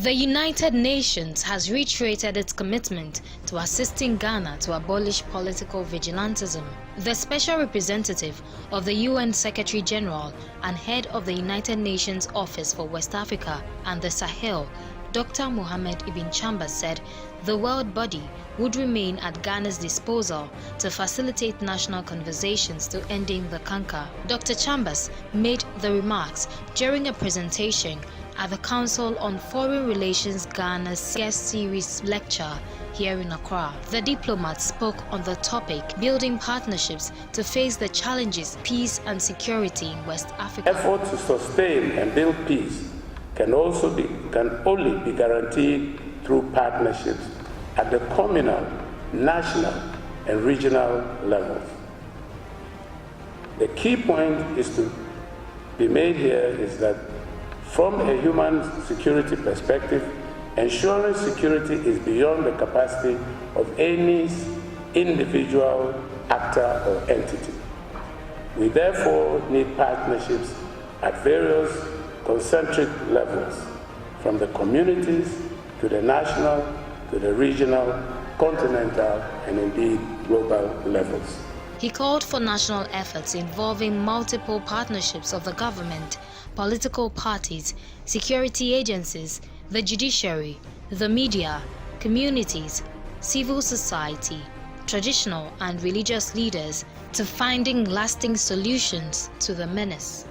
The United Nations has reiterated its commitment to assisting Ghana to abolish political vigilantism. The Special Representative of the UN Secretary-General and Head of the United Nations Office for West Africa and the Sahel, Dr. Mohamed Ibn Chambers, said the world body would remain at Ghana's disposal to facilitate national conversations to ending the canker. Dr. Chambers made the remarks during a presentation at the Council on Foreign Relations Ghana's guest series lecture here in Accra. The diplomat spoke on the topic, building partnerships to face the challenges, peace and security in West Africa. Efforts to sustain and build peace can only be guaranteed through partnerships at the communal, national and regional levels. The key point is to be made here is that from a human security perspective, ensuring security is beyond the capacity of any individual actor or entity. We therefore need partnerships at various concentric levels, from the communities to the national, to the regional, continental, and indeed global levels. He called for national efforts involving multiple partnerships of the government, political parties, security agencies, the judiciary, the media, communities, civil society, traditional and religious leaders to finding lasting solutions to the menace.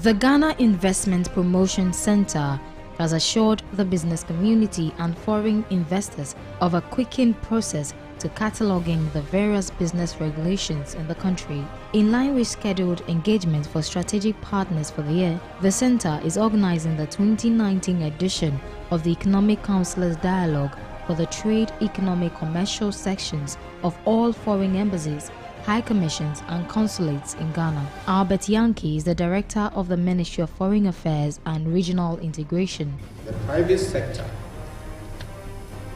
The Ghana Investment Promotion Center has assured the business community and foreign investors of a quickened process to cataloging the various business regulations in the country. In line with scheduled engagement for strategic partners for the year, the center is organizing the 2019 edition of the Economic Councillors Dialogue for the Trade, Economic, Commercial sections of all foreign embassies, high commissions and consulates in Ghana. Albert Yankee is the director of the Ministry of Foreign Affairs and Regional Integration. The private sector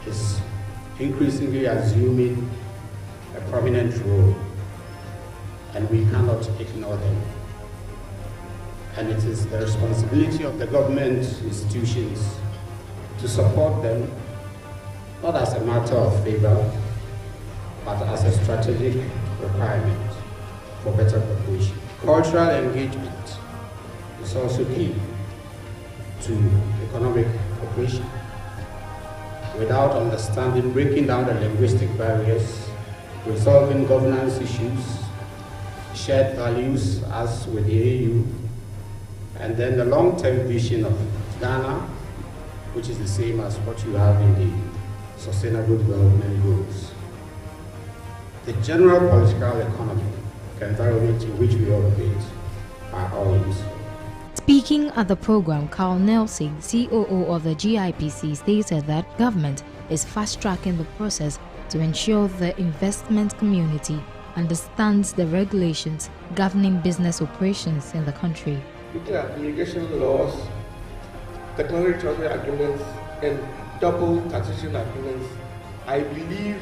is increasingly assuming a prominent role, and we cannot ignore them. And it is the responsibility of the government institutions to support them, not as a matter of favor, but as a strategic requirement for better cooperation. Cultural engagement is also key to economic cooperation. Without understanding, breaking down the linguistic barriers, resolving governance issues, shared values as with the AU, and then the long-term vision of Ghana, which is the same as what you have in the Sustainable Development Goals. The general political economy, the environment in which we operate, are always. Speaking at the program, Carl Nelson, COO of the GIPC, stated that government is fast-tracking the process to ensure the investment community understands the regulations governing business operations in the country. Looking at immigration laws, technology transfer agreements, and double taxation agreements, I believe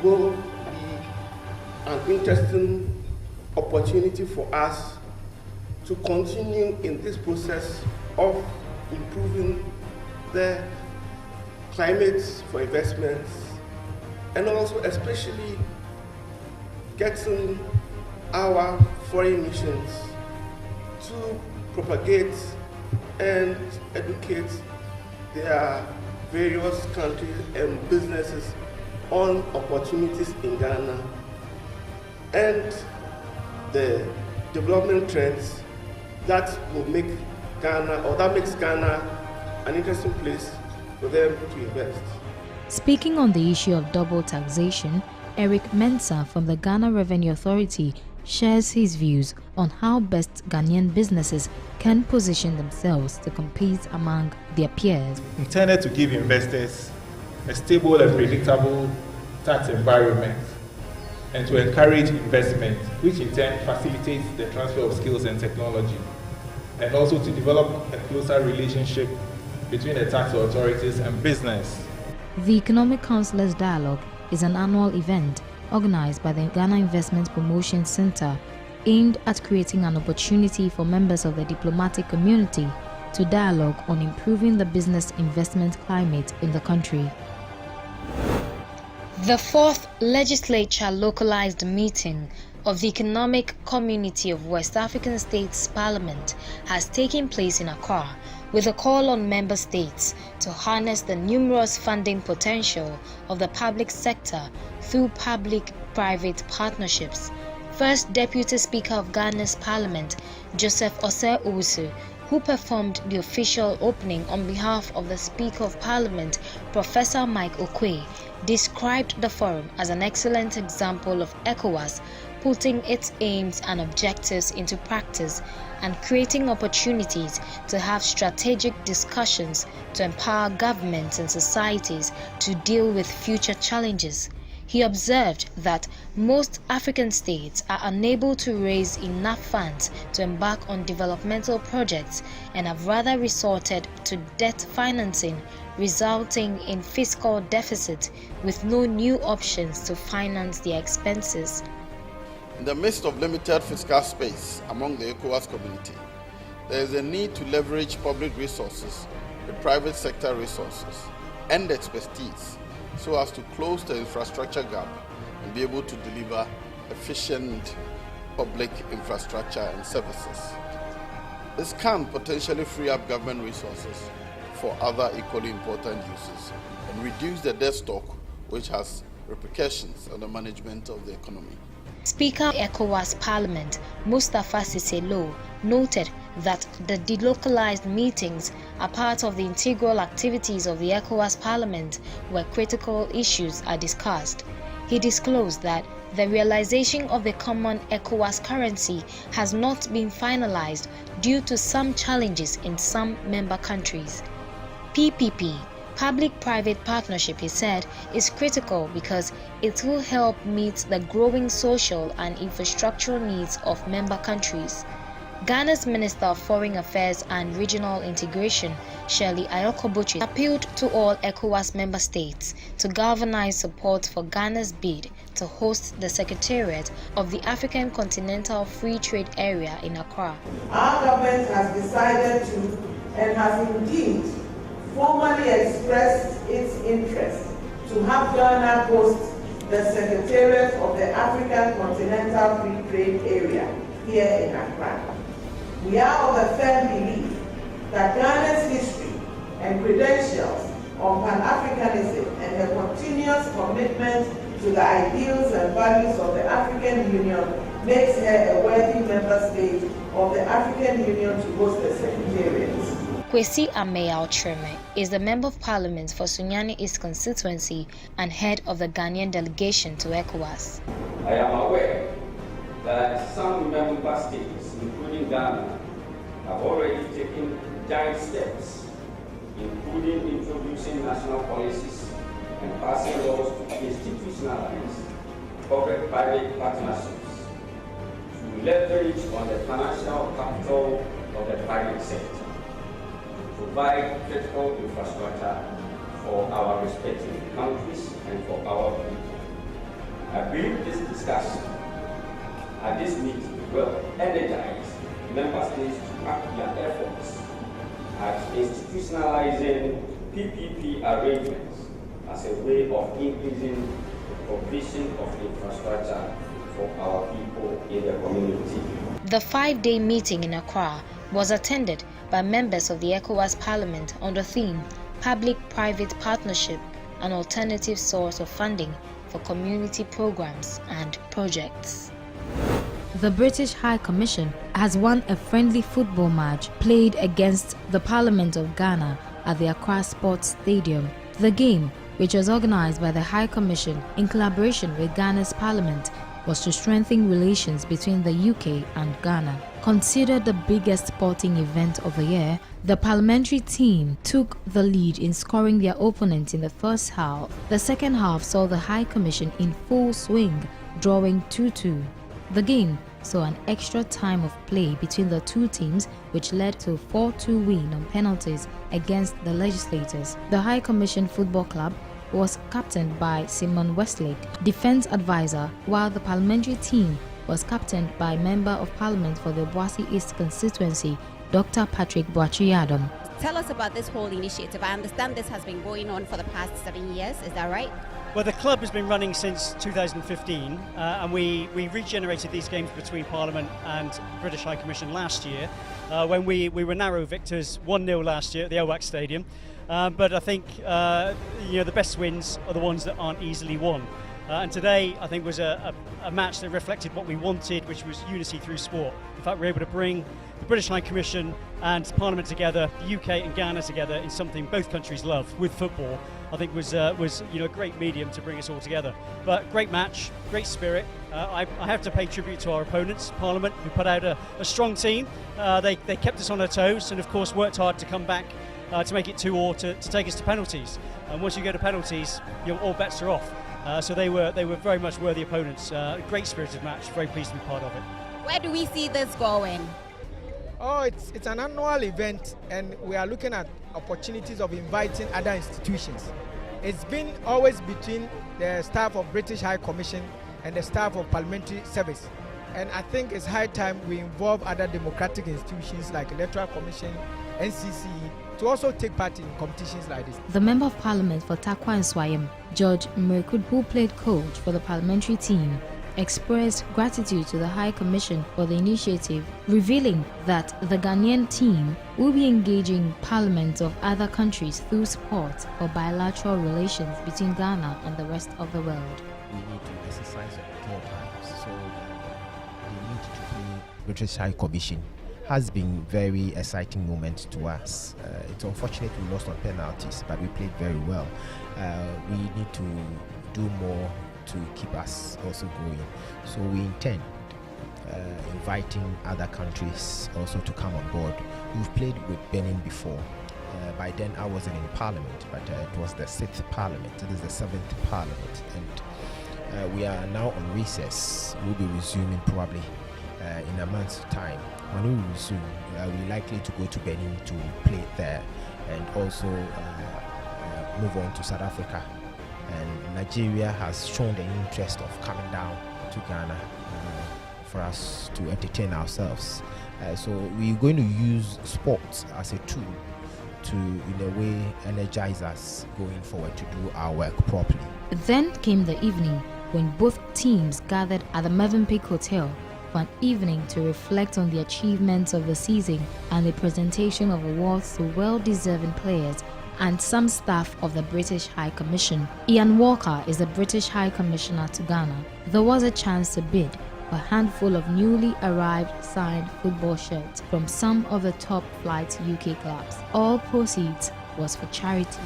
will be an interesting opportunity for us to continue in this process of improving the climate for investments, and also especially getting our foreign missions to propagate and educate their various countries and businesses on opportunities in Ghana and the development trends that will make Ghana, or that makes Ghana an interesting place for them to invest. Speaking on the issue of double taxation, Eric Mensah from the Ghana Revenue Authority shares his views on how best Ghanaian businesses can position themselves to compete among their peers. Intended to give investors a stable and predictable tax environment and to encourage investment, which in turn facilitates the transfer of skills and technology, and also to develop a closer relationship between the tax authorities and business. The Economic Councillors Dialogue is an annual event organized by the Ghana Investment Promotion Center aimed at creating an opportunity for members of the diplomatic community to dialogue on improving the business investment climate in the country. The 4th Legislature Localized Meeting of the Economic Community of West African States Parliament has taken place in Accra, with a call on member states to harness the numerous funding potential of the public sector through public-private partnerships. First Deputy Speaker of Ghana's Parliament, Joseph Osei Owusu, who performed the official opening on behalf of the Speaker of Parliament, Professor Mike Okoye, described the forum as an excellent example of ECOWAS putting its aims and objectives into practice and creating opportunities to have strategic discussions to empower governments and societies to deal with future challenges. He observed that most African states are unable to raise enough funds to embark on developmental projects and have rather resorted to debt financing, resulting in fiscal deficit with no new options to finance their expenses. In the midst of limited fiscal space among the ECOWAS community, there is a need to leverage public resources with private sector resources and expertise so as to close the infrastructure gap and be able to deliver efficient public infrastructure and services. This can potentially free up government resources for other equally important uses and reduce the debt stock, which has repercussions on the management of the economy. Speaker of ECOWAS Parliament, Mustafa Cissé Lo, noted that the delocalized meetings are part of the integral activities of the ECOWAS Parliament where critical issues are discussed. He disclosed that the realization of the common ECOWAS currency has not been finalized due to some challenges in some member countries. PPP, Public-Private Partnership, he said, is critical because it will help meet the growing social and infrastructural needs of member countries. Ghana's Minister of Foreign Affairs and Regional Integration, Shirley Ayokobochi, appealed to all ECOWAS member states to galvanize support for Ghana's bid to host the Secretariat of the African Continental Free Trade Area in Accra. Our government has decided to, and has indeed formally expressed its interest to have Ghana host the Secretariat of the African Continental Free Trade Area here in Accra. We are of a firm belief that Ghana's history and credentials on Pan-Africanism and her continuous commitment to the ideals and values of the African Union makes her a worthy member state of the African Union to host the Secretariat. Kwesi Ameya-Otreme is the Member of Parliament for Sunyani East constituency and head of the Ghanaian delegation to ECOWAS. I am aware that some member states, including Ghana, have already taken giant steps, including introducing national policies and passing laws to institutionalize public-private partnerships to leverage on the financial capital of the private sector, provide critical infrastructure for our respective countries and for our people. I believe this discussion at this meeting will energize member states to act their efforts at institutionalizing PPP arrangements as a way of increasing the provision of infrastructure for our people in the community. The 5-day meeting in Accra was attended by members of the ECOWAS Parliament on the theme Public-Private Partnership, an alternative source of funding for community programs and projects. The British High Commission has won a friendly football match played against the Parliament of Ghana at the Accra Sports Stadium. The game, which was organized by the High Commission in collaboration with Ghana's Parliament, was to strengthen relations between the UK and Ghana. Considered the biggest sporting event of the year, the parliamentary team took the lead in scoring their opponent in the first half. The second half saw the High Commission in full swing, drawing 2-2. The game saw an extra time of play between the two teams, which led to a 4-2 win on penalties against the legislators. The High Commission Football Club was captained by Simon Westlake, defense advisor, while the parliamentary team was captained by Member of Parliament for the Obuasi East constituency, Dr. Patrick Boachri-Adam. Tell us about this whole initiative. I understand this has been going on for the past 7 years, is that right? Well, the club has been running since 2015, and we regenerated these games between Parliament and British High Commission last year, when we were narrow victors, 1-0 last year at the OWAC Stadium. But I think the best wins are the ones that aren't easily won. And today, I think, was a match that reflected what we wanted, which was unity through sport. In fact, we were able to bring the British High Commission and Parliament together, the UK and Ghana together in something both countries love, with football. I think was a great medium to bring us all together. But great match, great spirit. I have to pay tribute to our opponents, Parliament, who put out a strong team. They kept us on our toes and, of course, worked hard to come back to make it 2-2 to take us to penalties. And once you go to penalties, all bets are off. So they were very much worthy opponents. Great spirited match. Very pleased to be part of it. Where do we see this going? Oh, it's an annual event, and we are looking at opportunities of inviting other institutions. It's been always between the staff of British High Commission and the staff of Parliamentary Service. And I think it's high time we involve other democratic institutions like Electoral Commission, NCC, to also take part in competitions like this. The Member of Parliament for Takwa and Swayam, George Merkud, who played coach for the parliamentary team, expressed gratitude to the High Commission for the initiative, revealing that the Ghanaian team will be engaging parliaments of other countries through sport for bilateral relations between Ghana and the rest of the world. We need to exercise at all times, so the need to play British High Commission has been very exciting moment to us. It's unfortunate we lost on penalties, but we played very well. We need to do more to keep us also going. So we intend inviting other countries also to come on board. We've played with Benin before. By then I wasn't in Parliament, but it was the 6th Parliament. It is the 7th Parliament, and we are now on recess. We'll be resuming probably in a month's time. When we resume, we're likely to go to Benin to play there, and also move on to South Africa. And Nigeria has shown the interest of coming down to Ghana for us to entertain ourselves. So we're going to use sports as a tool to, in a way, energize us going forward to do our work properly. Then came the evening when both teams gathered at the Mövenpick Hotel for an evening to reflect on the achievements of the season and the presentation of awards to well-deserving players and some staff of the British High Commission. Ian Walker is the British High Commissioner to Ghana. There was a chance to bid for a handful of newly arrived signed football shirts from some of the top flight UK clubs. All proceeds was for charity.